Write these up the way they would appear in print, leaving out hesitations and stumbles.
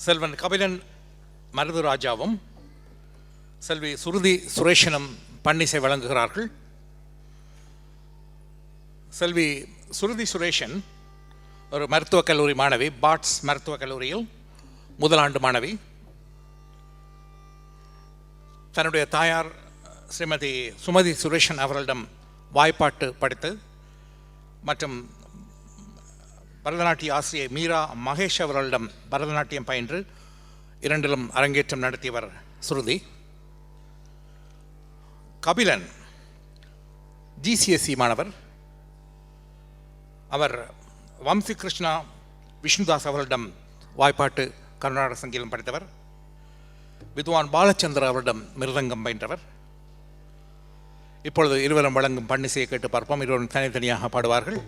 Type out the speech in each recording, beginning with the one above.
செல்வன் கபிலன் மருதுராஜாவும் செல்வி சுருதி சுரேஷனும் பன்னிசை வழங்குகிறார்கள். செல்வி சுருதி சுரேஷன் ஒரு மருத்துவக் கல்லூரி மாணவி, பாட்ஸ் மருத்துவக் கல்லூரியில் முதலாண்டு மாணவி. தன்னுடைய தாயார் ஸ்ரீமதி சுமதி சுரேஷன் அவர்களிடம் வாய்ப்பாட்டு படித்து மற்றும் பரதநாட்டிய ஆசிரியை மீரா மகேஷ் அவர்களிடம் பரதநாட்டியம் பயின்று இரண்டிலும் அரங்கேற்றம் நடத்தியவர் சுருதி. கபிலன் GCSE மாணவர். அவர் வம்சி கிருஷ்ணா விஷ்ணுதாஸ் அவர்களிடம் வாய்ப்பாட்டு கர்நாடக சங்கீதம் படித்தவர். வித்வான் பாலச்சந்திர அவரிடம் மிருதங்கம் பயின்றவர். இப்பொழுது இருவரும் வழங்கும் பன்னிசையை கேட்டு பார்ப்போம். இருவரும் தனித்தனியாக பாடுவார்கள்.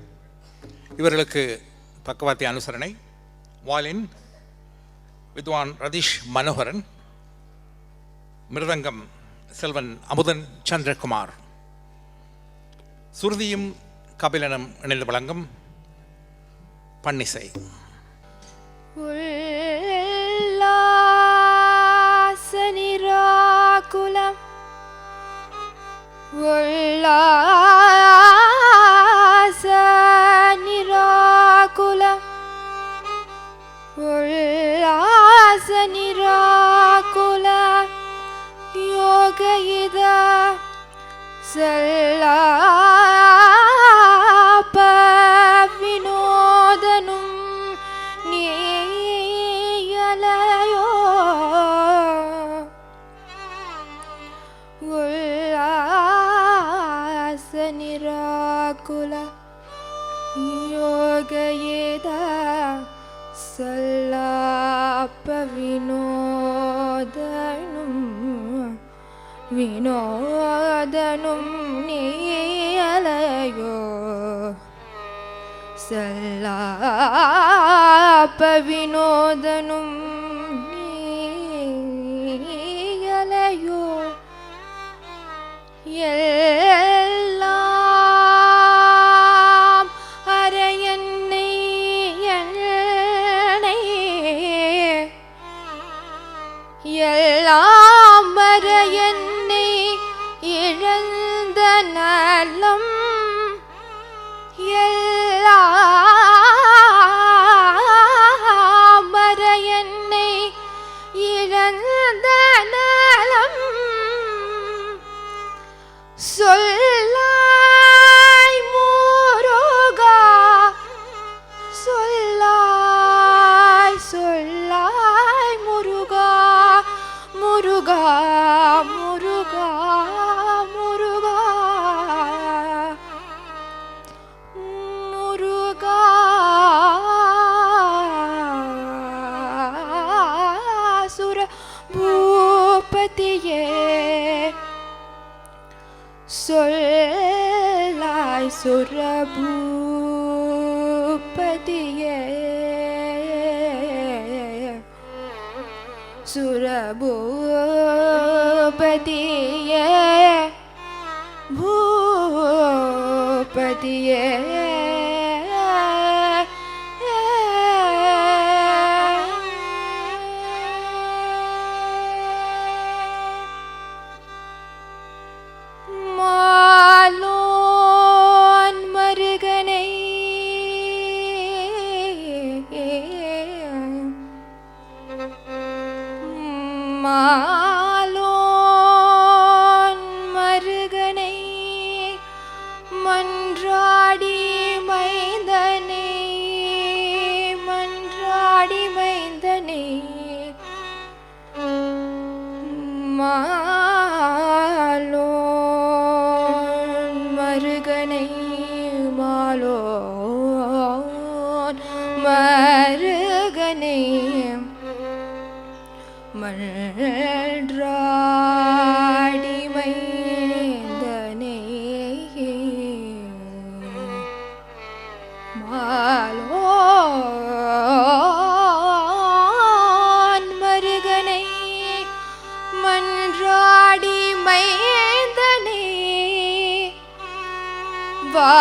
இவர்களுக்கு பக்கவாத்திய அனுசரணை வாலின் வித்வான் ரதீஷ் மனோகரன், மிருதங்கம் செல்வன் அமுதன் சந்திரகுமார். சுருதியும் கபிலனும் இணைந்து வழங்கும் பன்னிசை. உல்லாசனிராகுலம் உல்லாசனிராகுலம் உல்லாசனிராகுலம் யோகயித சல்லாப வினோதனும் நீயலையோ உல்லாசனிராகுல யோகயித சல்லாப வினோதனும் நீயலையோ சல்லாப வினோதனும் நீயலையோ எல்லாம் அரையன்னை எண்ணை எல்லாம் அரையன்னை இழந்த நலம் எல்லாம் அரையன்னை இழந்த நலம் சொல்லாய் முருகா சொல்லாய் சொல்லாய் முருகா முருகா முருகா முருகா முருகா சுர பூபதியே சொல்லாய் சுரபூபதியே சுரபூபதியே பூபதியே மாலோன் மருகனை மன்றாடி மைந்தனே மன்றாடி மைந்தனே மாலோன் மருகனை மாலோன் மருகனை மன்றாடி மைந்தனே மாலோன் மருகனை மன்றாடி மைந்தனே வா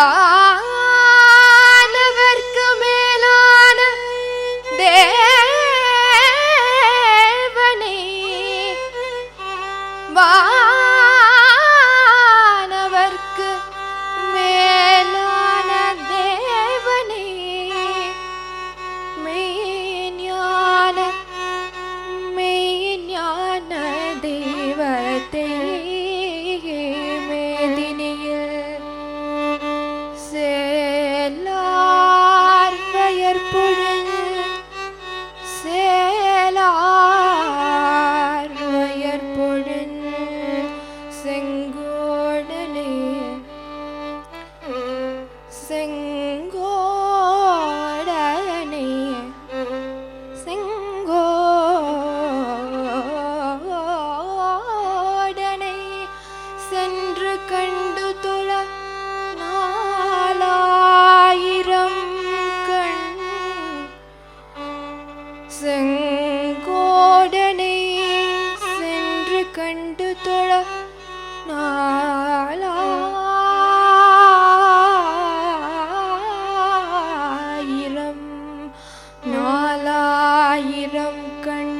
சென்று கண்டு தொழ 4000 கண் செங்கோடனை சென்று கண்டு தொழ 4000 கண்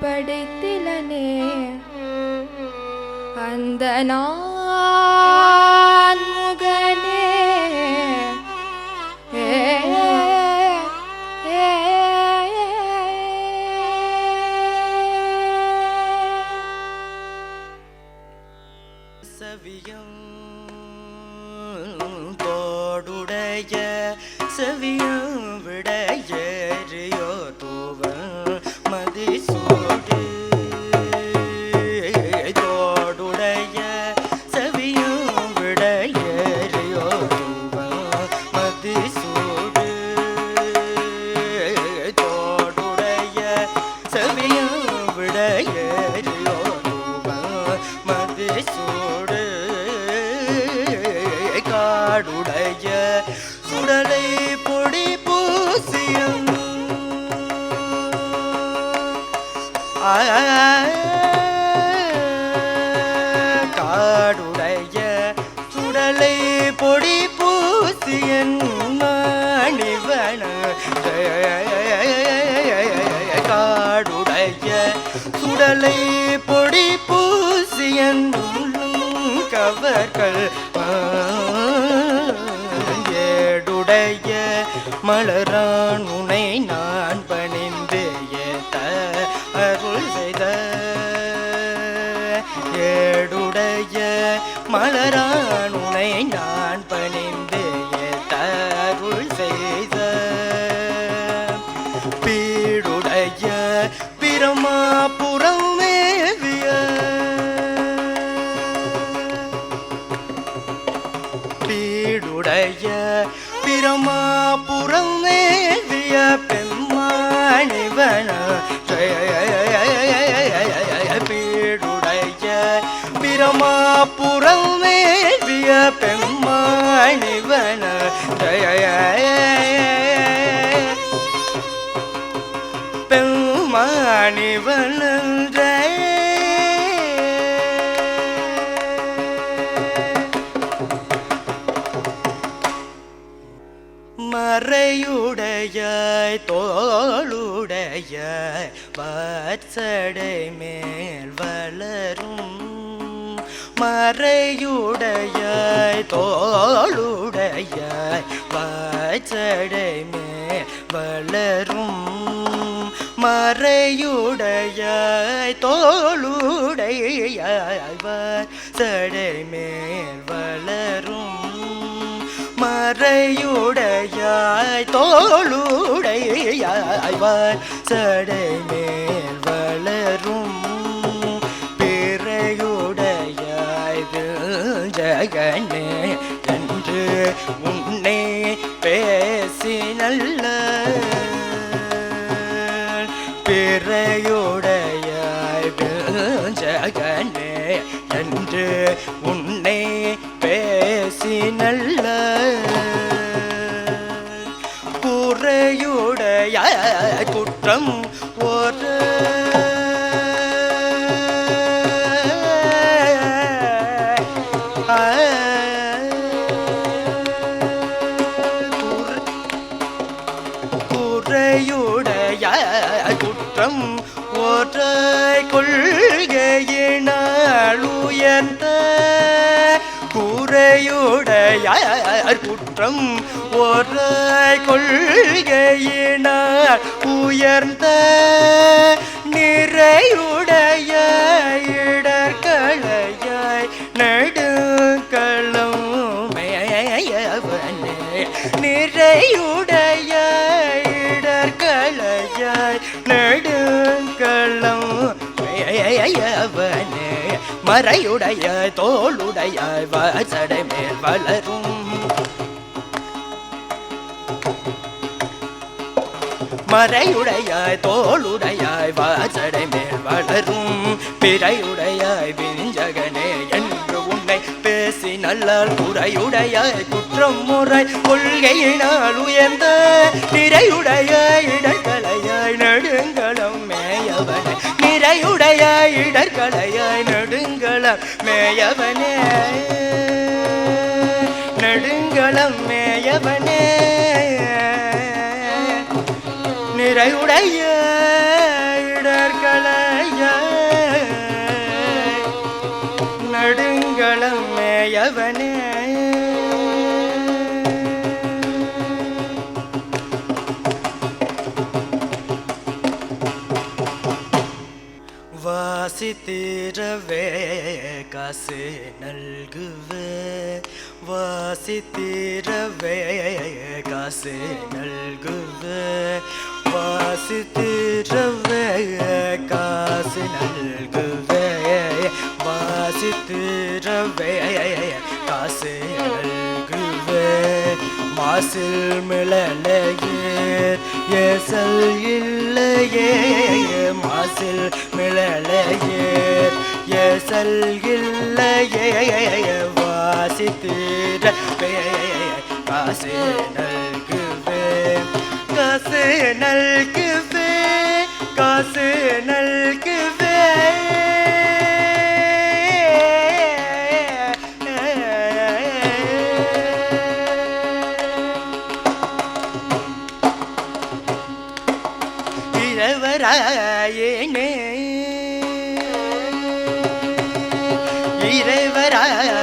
படைத்திலனே அந்த நான் முகனே சவியம் தோடுடைய செவியம் விடையறியோ தூவன் மதிசூடு தோடுடைய செவியம் விடையறியோ தூவன் மதிசூடு தோடுடைய செவியம் விடையறியோ தூவன் மதிசூடு காடுடைய சுடலை பொடி பூசியம் காடுடைய சுடலை பொடி பூசியன் மணிவன காடுடைய சுடலை பொடி பூசியன் கவர்கள் ஏடுடைய மலரான் உனை நான் பணிந்து ஏத்த அருள் செய்த ஏடுடைய மலரான் உனை நான் பணிந்து ஏத்த அருள் செய்த பீடுடைய பிரமாபுரம் மேவிய பீடுடைய பிரமாபுரம் மேவிய பெம்மாணிவன பீடுடைய பிரமாபுரம் மேவிய பெம்மாணிவன பெம்மாணிவன மறையுடைய தோளுடைய வாசடை மேல் வளரும் மறையுடைய தோளுடைய வாசடை மேல் வளரும் மறையுடைய தோளுடைய வாசடை மேல் வளரும் மறையுடைய தோளுடைய சடை மேல் வளரும் பிறையுடைய ஜகனே என்று உன்னை பேசி நல்ல பிறையுடைய ஜகனே என்று உன்னை பேசி நல்ல குறையுடைய குற்றம் ஒரு குறையுடைய குற்றம் ஒற்றை கொள்கையினால் உயர்ந்த குறையுடைய குற்றம் ஒற்றை கொள்கையினால் உயர்ந்த நிறையுடைய இடர்களையாய் நடுக்களம் நிறையுடைய இடர்களையாய் நடுக்களம் மறையுடைய தோளுடைய வாசடை மேல் வளரும் மறையுடைய தோளுடைய வாசடை மேல் வளரும் பிறையுடைய விஞ்சகனே என்று உன் நல்லால் குறையுடையாய் குற்றம் முறை கொள்கையினால் உயர்ந்த நிறையுடையாய் இடர்களையாய் நெடுங்களம் மேயவனே நிறையுடையாய் இடர்களையாய் நெடுங்களம் மேயவனே நெடுங்களம் மேயவனே நிறையுடைய இடர்களையாய் நெடுங்களம் மேயவனே வாசித்திரவே காசு நல்குவே வாசித்திரவே காசு நல்குவே வாசித்திரவே காசு நல்குவே வாசித்திரவே காசு நல்குவே மாசில் மிளலையேர் ஏசல் இல்லையே மாசில் மிளலையேர் ஏசல் இல்லையே வாசித்திரவே காசு நல்குவே காசு நல்குவே காசு நல்குவே இறைவராயனே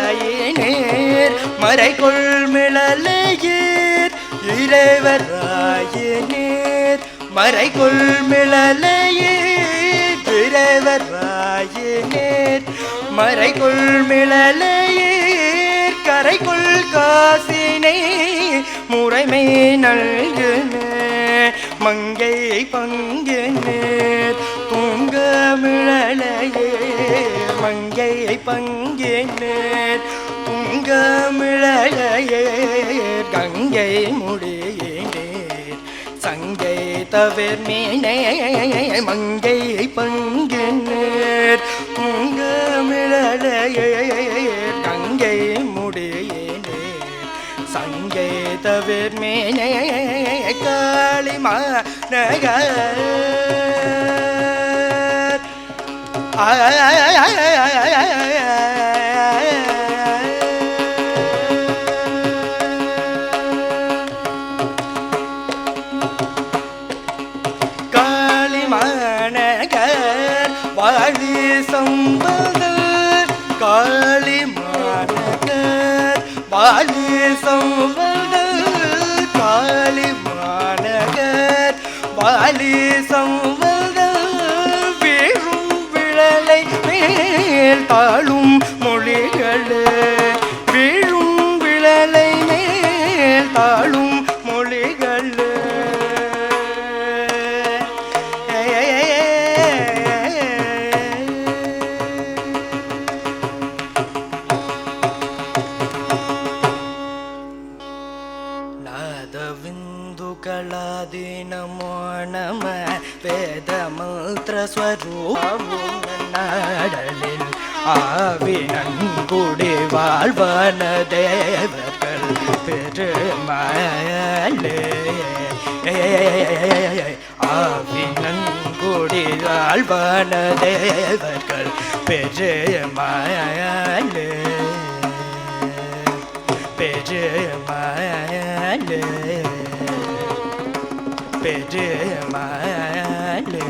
இறைவராயனேர் மறைகொள் மிளலையேர் இறைவராயனேர் மறைகொள் மிளலையேர் இறைவராயனேர் மறைகொள் மிளலையேர் கரைகொள் காசினை முறைமை நல்குமே மங்கை பங்கினேர் தூங்க மிளலையே மங்கை பங்கினேர் தூங்க மிளலையே கங்கை முடியினேர் சங்கை தவிர மீனே மங்கை பங்கினேர் தூங்க மிளலையே கங்கை முடியினேர் சங்கை தவிர மீனே காளிமா நகர் காளிமாநகர் வாழி சம்பதர் காளிமாநகர் வாழி சம்பதர் காளிமாநகர் வாழி சம்பதர் வீழும் விழலை மேல் தாழும் மொழிகளே வீழும் விழலை மேல் தாழும் மொழிகளே நாதவிந்துகளாதி நமோ நம வேத மந்திர ஸ்வரூபமும் நாடலில் ஆவி நன்குடி வாழ்வன தேவர்கள் பெருமாளே ஆவி நன்குடி வாழ்வன தேவர்கள் பெருமாளே பெருமாளே பெருமாளே